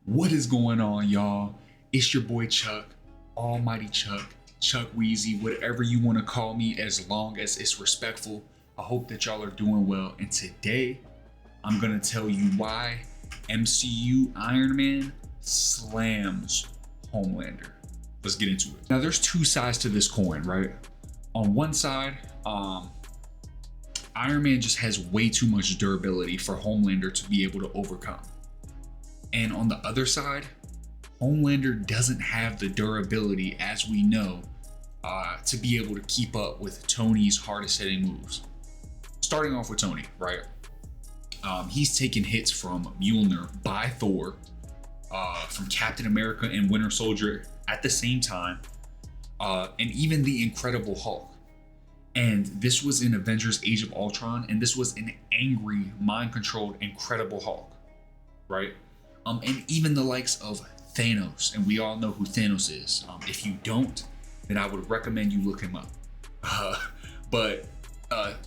What is going on, y'all? It's your boy Chuck, Almighty Chuck, Chuck Weezy, whatever you want to call me, as long as it's respectful. I hope that y'all are doing well. And today, I'm going to tell you why MCU Iron Man slams Homelander. Let's get into it. Now, there's two sides to this coin, right? On one side, Iron Man just has way too much durability for Homelander to be able to overcome. And on the other side, Homelander doesn't have the durability, as we know, to be able to keep up with Tony's hardest hitting moves. Starting off with Tony, right? He's taken hits from Mjolnir by Thor, from Captain America and Winter Soldier at the same time, and even the Incredible Hulk. And this was in Avengers Age of Ultron, and this was an angry, mind-controlled Incredible Hulk, right? And even the likes of Thanos, and we all know who Thanos is. If you don't, then I would recommend you look him up. But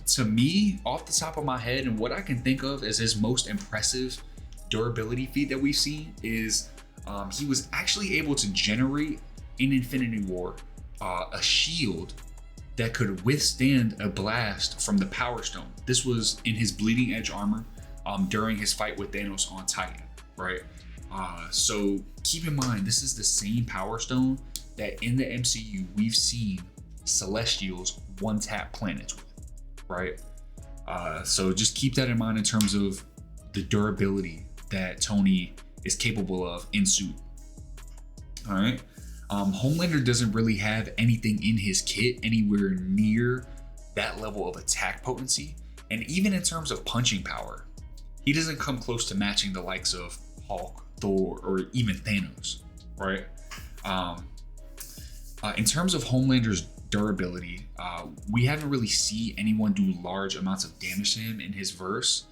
to me, off the top of my head, and what I can think of as his most impressive durability feat that we've seen is he was actually able to generate in Infinity War a shield that could withstand a blast from the Power Stone. This was in his Bleeding Edge armor during his fight with Thanos on Titan, right? So keep in mind, this is the same Power Stone that in the MCU we've seen Celestials one-tap planets with, right? So just keep that in mind in terms of the durability that Tony is capable of in suit. All right. Homelander doesn't really have anything in his kit anywhere near that level of attack potency. And even in terms of punching power, he doesn't come close to matching the likes of Hulk, Thor, or even Thanos, right? In terms of Homelander's durability, we haven't really seen anyone do large amounts of damage to him in his verse,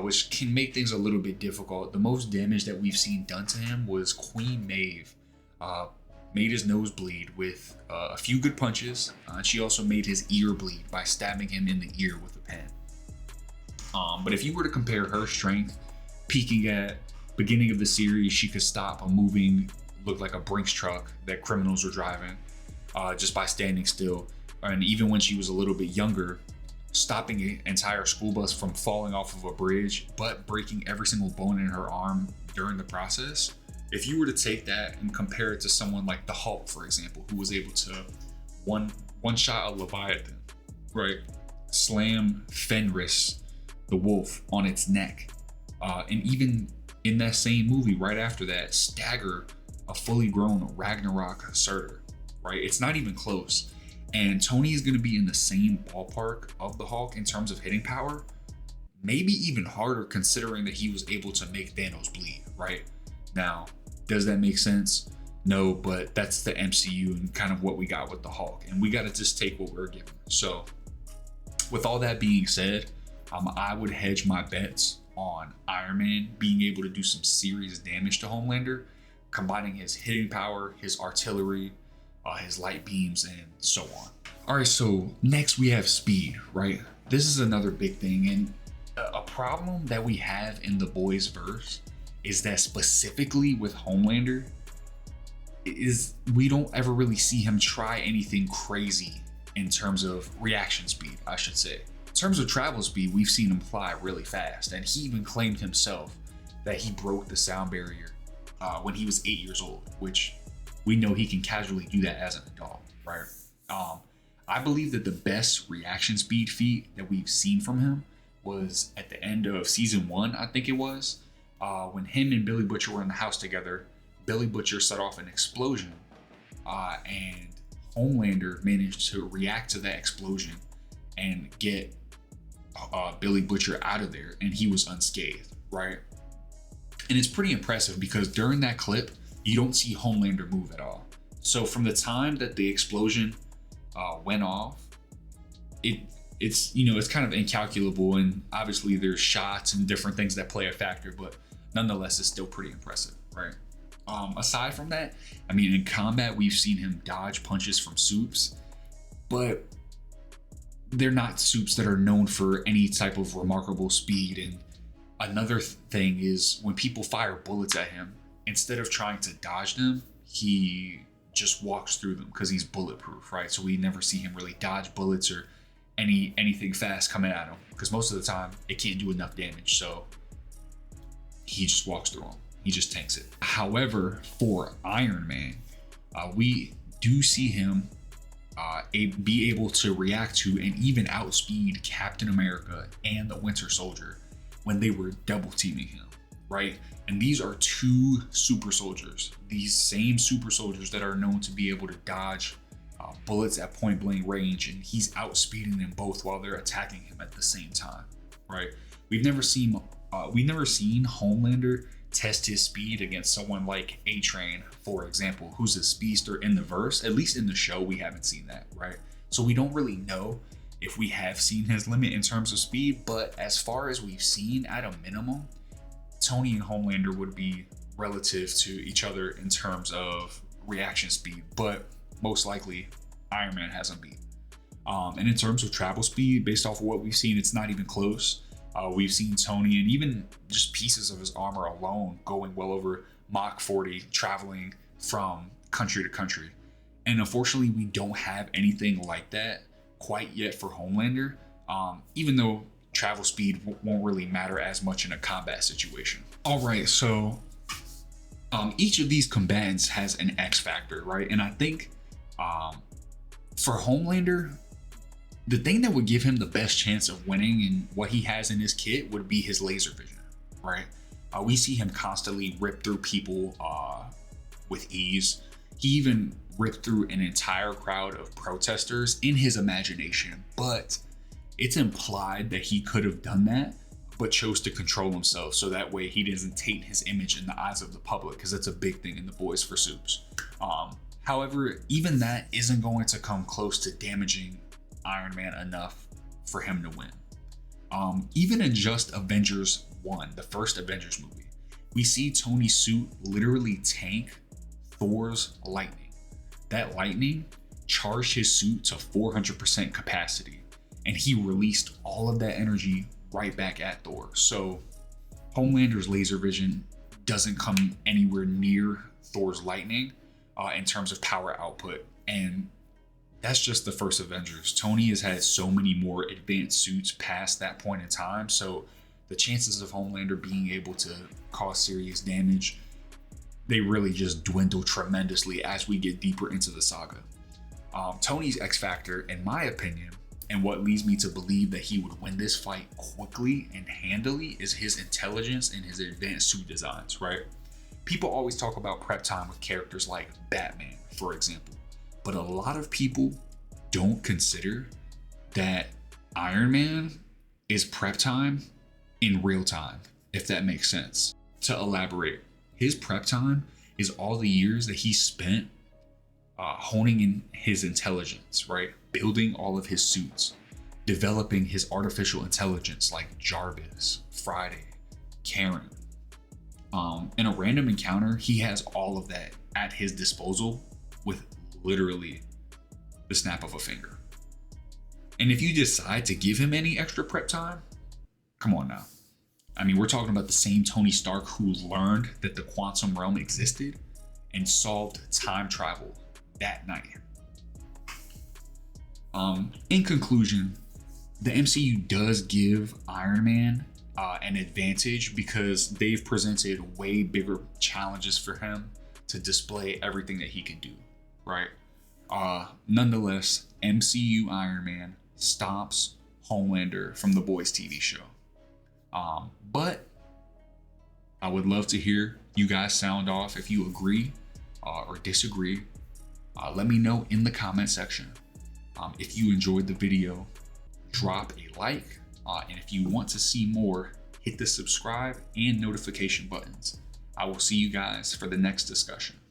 which can make things a little bit difficult. The most damage that we've seen done to him was Queen Maeve made his nose bleed with a few good punches. She also made his ear bleed by stabbing him in the ear with a pen. But if you were to compare her strength, peaking at beginning of the series, she could stop a moving, looked like a Brinks truck that criminals were driving just by standing still. And even when she was a little bit younger, stopping an entire school bus from falling off of a bridge, but breaking every single bone in her arm during the process. If you were to take that and compare it to someone like the Hulk, for example, who was able to one shot a Leviathan, right? Slam Fenris, the wolf, on its neck. And even in that same movie, right after that, stagger a fully grown Ragnarok Surtur, right? It's not even close. And Tony is going to be in the same ballpark of the Hulk in terms of hitting power, maybe even harder considering that he was able to make Thanos bleed, right? Now, does that make sense? No, but that's the MCU and kind of what we got with the Hulk. And we got to just take what we're given. So with all that being said, I would hedge my bets on Iron Man being able to do some serious damage to Homelander, combining his hitting power, his artillery, his light beams, and so on. All right, so next we have speed, right? This is another big thing. And a problem that we have in the boys verse is that specifically with Homelander is we don't ever really see him try anything crazy in terms of reaction speed, I should say. In terms of travel speed, we've seen him fly really fast, and he even claimed himself that he broke the sound barrier when he was 8 years old, which we know he can casually do that as an adult, right? I believe that the best reaction speed feat that we've seen from him was at the end of season 1, I think it was, when him and Billy Butcher were in the house together. Billy Butcher set off an explosion, and Homelander managed to react to that explosion and get Billy Butcher out of there, and he was unscathed, right? And it's pretty impressive because during that clip, you don't see Homelander move at all. So from the time that the explosion went off, it's kind of incalculable, and obviously there's shots and different things that play a factor, but nonetheless, it's still pretty impressive, right? Aside from that, I mean, in combat, we've seen him dodge punches from soups, but they're not soups that are known for any type of remarkable speed. And another thing is when people fire bullets at him, instead of trying to dodge them, he just walks through them because he's bulletproof, right? So we never see him really dodge bullets or anything fast coming at him, because most of the time it can't do enough damage. So he just walks through them. He just tanks it. However, for Iron Man, we do see him be able to react to and even outspeed Captain America and the Winter Soldier when they were double teaming him, right? And these are two super soldiers, these same super soldiers that are known to be able to dodge bullets at point blank range, and he's outspeeding them both while they're attacking him at the same time, right? We've never seen Homelander test his speed against someone like A-Train, for example, who's a speedster in the verse. At least in the show, we haven't seen that, right? So we don't really know if we have seen his limit in terms of speed, but as far as we've seen, at a minimum, Tony and Homelander would be relative to each other in terms of reaction speed, but most likely Iron Man has him beat. And in terms of travel speed, based off of what we've seen, it's not even close. We've seen Tony and even just pieces of his armor alone going well over Mach 40, traveling from country to country. And unfortunately, we don't have anything like that quite yet for Homelander, even though travel speed won't really matter as much in a combat situation. All right, so each of these combatants has an X factor, right? And I think for Homelander, the thing that would give him the best chance of winning and what he has in his kit would be his laser vision, right? We see him constantly rip through people with ease. He even ripped through an entire crowd of protesters in his imagination, but it's implied that he could have done that, but chose to control himself so that way he doesn't taint his image in the eyes of the public, because that's a big thing in the Boys for Soups. However, even that isn't going to come close to damaging Iron Man enough for him to win. Even in just Avengers 1, the first Avengers movie, we see Tony's suit literally tank Thor's lightning. That lightning charged his suit to 400% capacity, and he released all of that energy right back at Thor. So Homelander's laser vision doesn't come anywhere near Thor's lightning in terms of power output. And that's just the first Avengers. Tony has had so many more advanced suits past that point in time, so the chances of Homelander being able to cause serious damage, they really just dwindle tremendously as we get deeper into the saga. Tony's X factor, in my opinion, and what leads me to believe that he would win this fight quickly and handily, is his intelligence and his advanced suit designs, right? People always talk about prep time with characters like Batman, for example, but a lot of people don't consider that Iron Man is prep time in real time, if that makes sense. To elaborate, his prep time is all the years that he spent honing in his intelligence, right? Building all of his suits, developing his artificial intelligence like Jarvis, Friday, Karen. In a random encounter, he has all of that at his disposal with literally the snap of a finger. And if you decide to give him any extra prep time, come on now. I mean, we're talking about the same Tony Stark who learned that the quantum realm existed and solved time travel that night. In conclusion, the MCU does give Iron Man an advantage because they've presented way bigger challenges for him to display everything that he can do, right? Nonetheless, MCU Iron Man stops Homelander from the Boys TV show. But I would love to hear you guys sound off if you agree or disagree. Let me know in the comment section. If you enjoyed the video, drop a like. And if you want to see more, hit the subscribe and notification buttons. I will see you guys for the next discussion.